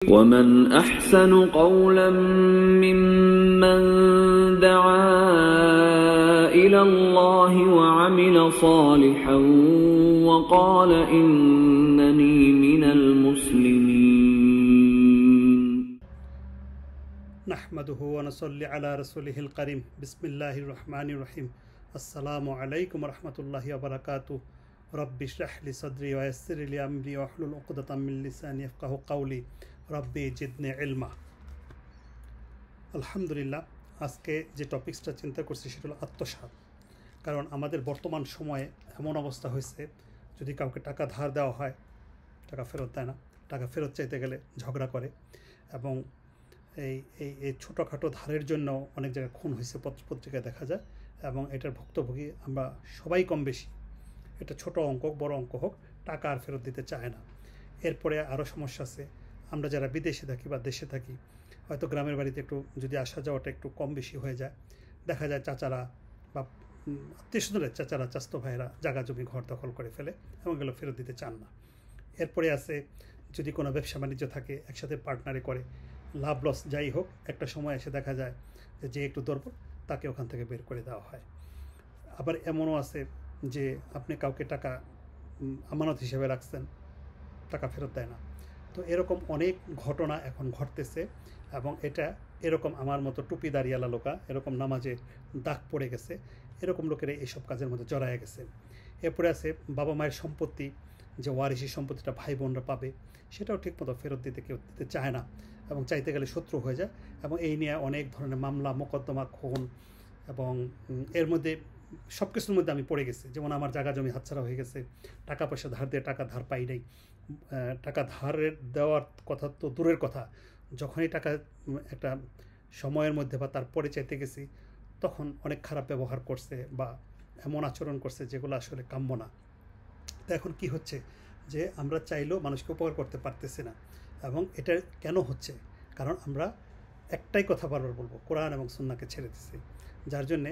ومن أحسن قولا ممن دعا إلى الله وعمل صالحا وقال إنني من المسلمين نحمده ونصلي على رسوله الكريم بسم الله الرحمن الرحيم السلام عليكم ورحمة الله وبركاته رب اشرح لي صدري ويسر لي أمري واحلل عقدة من لساني يفقهوا قولي রব্বি জিদনি ইলমা। আলহামদুলিল্লাহ, আজকে যে টপিকসটা চিন্তা করছি সেটা হলো আত্মসাৎ। কারণ আমাদের বর্তমান সময়ে এমন অবস্থা হয়েছে, যদি কাউকে টাকা ধার দেওয়া হয় টাকা ফেরত দেয় না, টাকা ফেরত চাইতে গেলে ঝগড়া করে, এবং এই ছোটোখাটো ধারের জন্য অনেক জায়গায় খুন হয়েছে পত্রিকায় দেখা যায়, এবং এটার ভুক্তভোগী আমরা সবাই কম বেশি। এটা ছোট অঙ্ক হোক বড় অঙ্ক হোক, টাকা আর ফেরত দিতে চায় না। এরপরে আরও সমস্যা আছে, আমরা যারা বিদেশে থাকি বা দেশে থাকি, হয়তো গ্রামের বাড়িতে একটু যদি আসা যাওয়াটা একটু কম বেশি হয়ে যায়, দেখা যায় চাচারা বা আত্মীয় স্বজনের চাচারা চাস্তো ভাইয়েরা জায়গা জমি ঘর দখল করে ফেলে এবং এগুলো ফেরত দিতে চান না। এরপরে আছে, যদি কোনো ব্যবসা বাণিজ্য থাকে একসাথে পার্টনারে করে, লাভ লস যাই হোক, একটা সময় এসে দেখা যায় যে একটু দুর্বল তাকে ওখান থেকে বের করে দেওয়া হয়। আবার এমনও আছে যে আপনি কাউকে টাকা আমানত হিসেবে রাখছেন, টাকা ফেরত দেয় না। তো এরকম অনেক ঘটনা এখন ঘটতেছে, এবং এটা এরকম আমার মতো টুপি দাঁড়িয়ালা লোকা, এরকম নামাজে দাগ পড়ে গেছে, এরকম লোকেরা এইসব কাজের মধ্যে জড়ায় গেছে। এরপরে আছে বাবা মায়ের সম্পত্তি, যে ওয়ারিশি সম্পত্তিটা ভাই বোনরা পাবে, সেটাও ঠিকমতো ফেরত দিতে কেউ দিতে চায় না, এবং চাইতে গেলে শত্রু হয়ে যায়। এবং এই নিয়ে অনেক ধরনের মামলা মোকদ্দমা খুন, এবং এর মধ্যে সব কিছুর মধ্যে আমি পড়ে গেছি। যেমন আমার জায়গা জমি হাতছাড়া হয়ে গেছে, টাকা পয়সা ধার দিয়ে টাকা ধার পাই নাই, টাকা ধারের দেওয়ার কথা তো দূরের কথা, যখনই টাকা একটা সময়ের মধ্যে বা তারপরে চাইতে গেছি, তখন অনেক খারাপ ব্যবহার করছে বা এমন আচরণ করছে যেগুলো আসলে কাম্য না। তো এখন কি হচ্ছে যে আমরা চাইলেও মানুষকে উপকার করতে পারতেছি না। এবং এটা কেন হচ্ছে? কারণ আমরা একটাই কথা বারবার বলবো, কোরআন এবং সুন্নাহকে ছেড়ে দিচ্ছি, যার জন্যে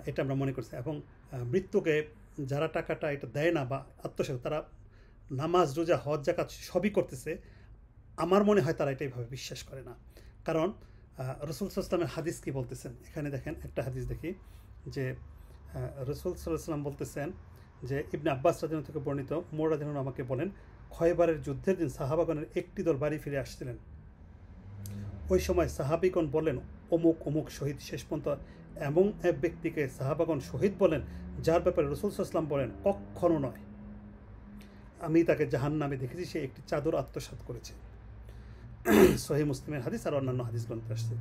এটা আমরা মনে করছি। এবং মৃত্যুকে যারা টাকাটা এটা দেয় না বা আত্মসাৎ, তারা নামাজ রোজা হজ যাকাত সবই করতেছে, আমার মনে হয় তারা এটা এইভাবে বিশ্বাস করে না। কারণ রসুল সাল্লাল্লাহু আলাইহি ওয়াসাল্লামের হাদিস কি বলতেছেন, এখানে দেখেন একটা হাদিস দেখি, যে রসুল সাল্লাল্লাহু আলাইহি ওয়াসাল্লাম বলতেছেন যে ইবনে আব্বাস রাদিয়াল্লাহু থেকে বর্ণিত, উমর রাদিয়াল্লাহু আমাকে বলেন, খয়বারের যুদ্ধের দিন সাহাবাগণের একটি দল বাড়ি ফিরে আসছিলেন। ওই সময় সাহাবিগণ বলেন, অমুক অমুক শহীদ। শেষ পর্যন্ত এমন এক ব্যক্তিকে সাহাবাগণ শহীদ বলেন যার ব্যাপারে রসুল সাল্লাল্লাহু আলাইহি ওয়াসাল্লাম বলেন, কখনো নয়, আমি তাকে জাহান্নামে দেখেছি, সে একটি চাদর আত্মসাৎ করেছে। সহিহ মুসলিমের হাদিস আর অন্যান্য হাদিস গ্রন্থে আসছে।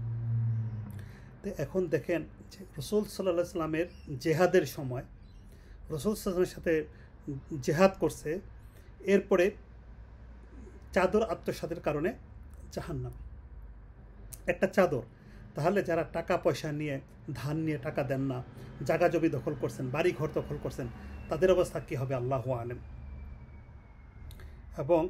তো এখন দেখেন যে রসুল সাল্লাল্লাহু আলাইহি ওয়াসাল্লামের জেহাদের সময় রসুল সাল্লাল্লাহু আলাইহি ওয়াসাল্লামের সাথে জেহাদ করছে, এরপরে চাদর আত্মসাতের কারণে জাহান্নাম। একটা চাদর, তাহলে যারা টাকা পয়সা নিয়ে ধান নিয়ে টাকা দেন না, জায়গা জমি দখল করছেন, বাড়ি ঘর দখল করছেন, তাদের অবস্থা কী হবে আল্লাহু আলেম। এবং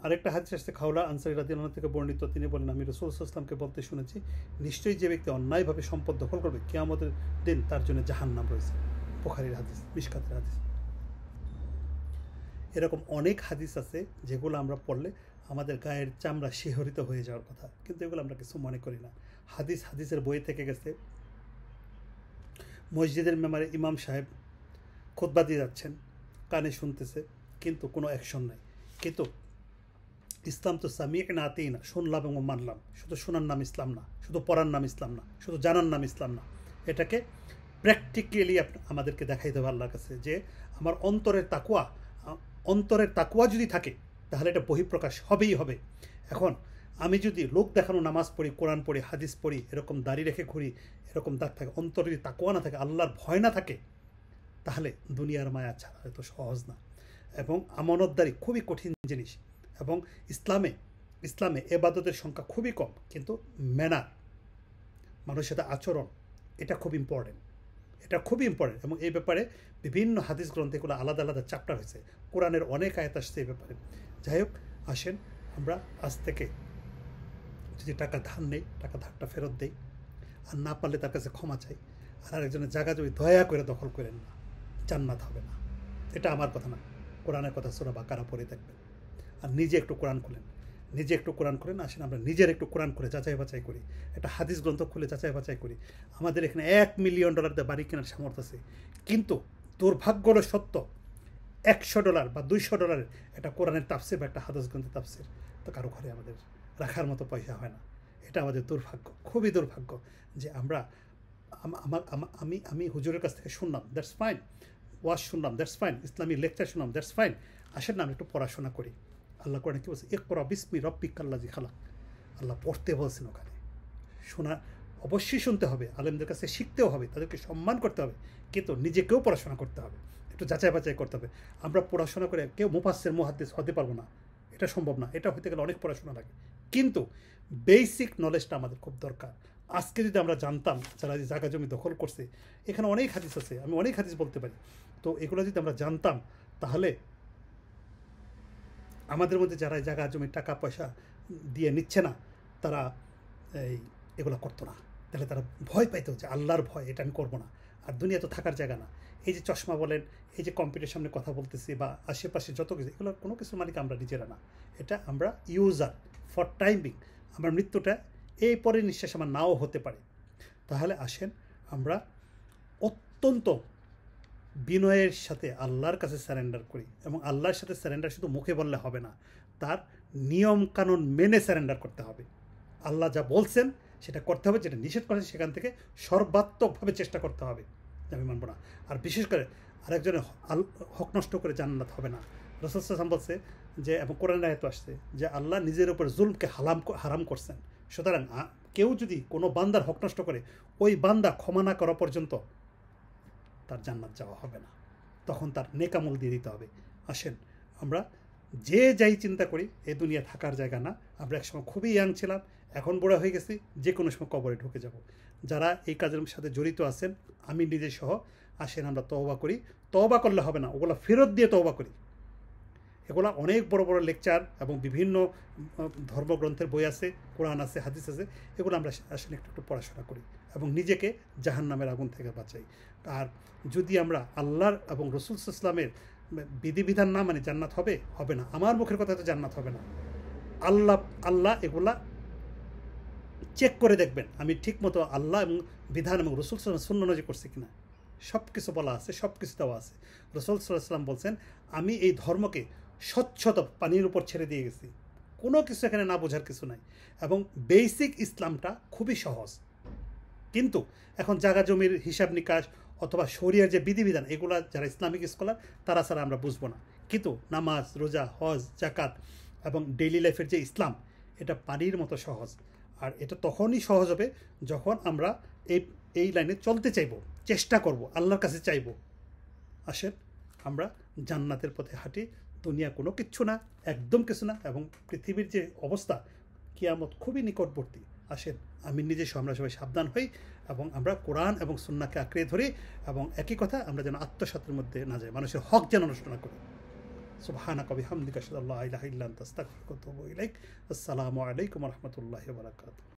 আরেকটা হাদিস আসছে, খাওলা আনসারী রাদিয়াল্লাহু থেকে বর্ণিত, তিনি বলেন, আমি রাসূল সাল্লাল্লাহু আলাইহি ওয়াসাল্লামকে বলতে শুনেছি, নিশ্চয়ই যে ব্যক্তি অন্যায়ভাবে সম্পদ দখল করবে কিয়ামতের দিন তার জন্য জাহান্নাম রয়েছে। বুখারীর হাদিস, মিশকাতের হাদিস। এরকম অনেক হাদিস আছে যেগুলো আমরা পড়লে আমাদের গায়ের চামড়া শিহরিত হয়ে যাওয়ার কথা, কিন্তু এগুলো আমরা কিছু মনে করি না। হাদিসের বই থেকে গেছে, মসজিদের মেম্বারে ইমাম সাহেব খুতবা দিয়ে যাচ্ছেন, কানে শুনতেছে, কিন্তু কোনো অ্যাকশন নাই। কিন্তু ইসলাম তো সামি'না আতি'না, শুনলাম এবং মানলাম। শুধু শোনার নাম ইসলাম না, শুধু পড়ার নাম ইসলাম না, শুধু জানার নাম ইসলাম না। এটাকে প্র্যাকটিক্যালি আমাদেরকে দেখাইতে হবে আল্লাহর কাছে, যে আমার অন্তরের তাকওয়া যদি থাকে তাহলে এটা বহিঃপ্রকাশ হবেই হবে। এখন আমি যদি লোক দেখানো নামাজ পড়ি, কোরআন পড়ি, হাদিস পড়ি, এরকম দাড়ি রেখে ঘুরি, এরকম দাগ থাকে, অন্তরে যদি তাকওয়া না থাকে, আল্লাহর ভয় না থাকে, তাহলে দুনিয়ার মায়া ছাড়া এত সহজ না। এবং আমানতদারি খুবই কঠিন জিনিস। এবং ইসলামে এবাদতের সংখ্যা খুবই কম, কিন্তু ম্যানার, মানুষের সাথে আচরণ, এটা খুব ইম্পর্টেন্ট। এবং এই ব্যাপারে বিভিন্ন হাদিস গ্রন্থে এগুলো আলাদা আলাদা চ্যাপ্টার হয়েছে, কোরআনের অনেক আয়াত আসছে এই ব্যাপারে। যাই হোক, আসেন আমরা আজ থেকে যদি টাকা ধার নেই, টাকা ধারটা ফেরত দেই, আর না পারলে তার কাছে ক্ষমা চাই, আর আরেকজনের জায়গা জমি দয়া করে দখল করেন না, জান্নাত হবে না। এটা আমার কথা না, কোরআনের কথা, সূরা বাকারা পড়ে দেখবেন, আর নিজে একটু কোরআন খুলেন। নিজে একটু কোরআন করেন, আসেন আমরা নিজের একটু কোরআন করে যাচাই বাছাই করি, একটা হাদিস গ্রন্থ খুলে যাচাই বাছাই করি। আমাদের এখানে $1 মিলিয়ন দিয়ে বাড়ি কেনার সামর্থ্য আছে, কিন্তু দুর্ভাগ্য হলো সত্য, $100 বা $200 একটা কোরআনের তাফসির বা একটা হাদিস গ্রন্থের তাফসির তো কারো ঘরে আমাদের রাখার মতো পয়সা হয় না। এটা আমাদের দুর্ভাগ্য, খুবই দুর্ভাগ্য যে আমরা আমি হুজুরের কাছ থেকে শুনলাম, দ্যাটস ফাইন, ওয়াজ শুনলাম, দ্যাটস ফাইন, ইসলামী লেকচার শুনলাম, দ্যাটস ফাইন, আসেন না আমরা একটু পড়াশোনা করি। আল্লাহ কোরআনে কি বলছে, ইকরা বিসমি রব্বিকাল্লাযী খালাক, আল্লাহ পড়তে বলছেন ওখানে। শোনা অবশ্যই শুনতে হবে, আলেমদের কাছে শিখতেও হবে, তাদেরকে সম্মান করতে হবে, কিন্তু নিজেকেও পড়াশোনা করতে হবে, একটু যাচাই বাছাই করতে হবে। আমরা পড়াশোনা করে কেউ মুফাসসির মুহাদ্দিস হতে পারবো না, এটা সম্ভব না, এটা হতে গেলে অনেক পড়াশোনা লাগে, কিন্তু বেসিক নলেজটা আমাদের খুব দরকার। আজকে যদি আমরা জানতাম যারা যে জায়গা জমি দখল করছে, এখানে অনেক হাদিস আছে, আমি অনেক হাদিস বলতে পারি, তো এগুলো যদি আমরা জানতাম তাহলে আমাদের মধ্যে যারা জায়গা জমি টাকা পয়সা দিয়ে নিচ্ছে না তারা এগুলো করতো না, তাহলে তারা ভয় পাইতো যে আল্লাহর ভয়, এটা আমি করবো না। আর দুনিয়া তো থাকার জায়গা না, এই যে চশমা বলেন, এই যে কম্পিউটার সামনে কথা বলতেছি বা আশেপাশে যত কিছু, এগুলো কোনো কিছু মালিক আমরা নিজেরা না, এটা আমরা ইউজার ফর টাইম বিং। আমার মৃত্যুটা এই পরে নিঃশ্বাস আমার নাও হতে পারে। তাহলে আসেন আমরা অত্যন্ত বিনয়ের সাথে আল্লাহর কাছে স্যারেন্ডার করি, এবং আল্লাহর সাথে স্যারেন্ডার শুধু মুখে বললে হবে না, তার নিয়ম কানুন মেনে স্যারেন্ডার করতে হবে। আল্লাহ যা বলছেন সেটা করতে হবে, যেটা নিষেধ করেছে সেখান থেকে সর্বাত্মকভাবে চেষ্টা করতে হবে, আমি মানব না। আর বিশেষ করে আরেকজনের হক নষ্ট করে জান্নাত হবে না। রাসূল সাল্লাল্লাহু আলাইহি ওয়াসাল্লাম বলছে যে, এবং কোরআনের আয়াত আসছে যে আল্লাহ নিজের উপর জুলমকে হারাম করছেন। সুতরাং কেউ যদি কোনো বান্দার হক নষ্ট করে, ওই বান্দা ক্ষমা না করা পর্যন্ত তার জান্নাত যাওয়া হবে না, তখন তার নেকামল দিয়ে দিতে হবে। আসেন আমরা যে যাই চিন্তা করি, এই দুনিয়া থাকার জায়গা না। আমরা একসময় খুবই ইয়াং ছিলাম, এখন বড় হয়ে গেছি, যে কোনো সময় কবরে ঢুকে যাব। যারা এই কাজের সাথে জড়িত আছেন, আমি নিজে সহ, আসেন আমরা তওবা করি। তওবা করলে হবে না, ওগুলো ফেরত দিয়ে তওবা করি। এগুলো অনেক বড় বড় লেকচার এবং বিভিন্ন ধর্মগ্রন্থের বই আছে, কোরআন আছে, হাদিস আছে, এগুলো আমরা আসলে একটু পড়াশোনা করি এবং নিজেকে জাহান্নামের আগুন থেকে বাঁচাই। আর যদি আমরা আল্লাহর এবং রাসূল সাল্লাল্লাহু আলাইহি ওয়াসাল্লামের বিধিবিধান না মানে জান্নাত হবে না। আমার মুখের কথা তো জান্নাত হবে না। আল্লাহ এগুলা চেক করে দেখবেন আমি ঠিক মতো আল্লাহ এবং বিধান এবং রাসূল সাল্লাল্লাহু আলাইহি ওয়াসাল্লাম সুন্নাহ অনুযায়ী করছি কিনা। সব কিছু বলা আছে, সব কিছু দেওয়া আছে। রাসূল সাল্লাল্লাহু আলাইহি ওয়াসাল্লাম বলছেন, আমি এই ধর্মকে স্বচ্ছতা পানির উপর ছেড়ে দিয়ে গেছি, কোনো কিছু এখানে না বোঝার কিছু নাই, এবং বেসিক ইসলামটা খুবই সহজ। কিন্তু এখন জায়গা জমির হিসাব নিকাশ অথবা শরিয়ার যে বিধিবিধান, এগুলা যারা ইসলামিক স্কলার তারা ছাড়া আমরা বুঝবো না। কিন্তু নামাজ, রোজা, হজ, জাকাত এবং ডেইলি লাইফের যে ইসলাম, এটা পানির মতো সহজ। আর এটা তখনই সহজ হবে যখন আমরা এই লাইনে চলতে চাইব, চেষ্টা করব, আল্লাহর কাছে চাইব। আসেন আমরা জান্নাতের পথে হাঁটি। দুনিয়া কোনো কিচ্ছু না, একদম কিছু না, এবং পৃথিবীর যে অবস্থা, কিয়ামত খুবই নিকটবর্তী। আসেন আমি নিজে আমরা সবাই সাবধান হই এবং আমরা কোরআন এবং সুন্নাহকে আঁকড়ে ধরি, এবং একই কথা আমরা যেন আত্মসাতের মধ্যে না যাই, মানুষের হক যেন নষ্ট না করি। সুবহানাকা ওয়া বিহামদিকা আশহাদু আল্লা ইলাহা ইল্লা আনতা আস্তাগফিরুকা ওয়া আতুবু ইলাইক। আসসালামু আলাইকুম ওয়া রাহমাতুল্লাহি ওয়া বারাকাতুহু।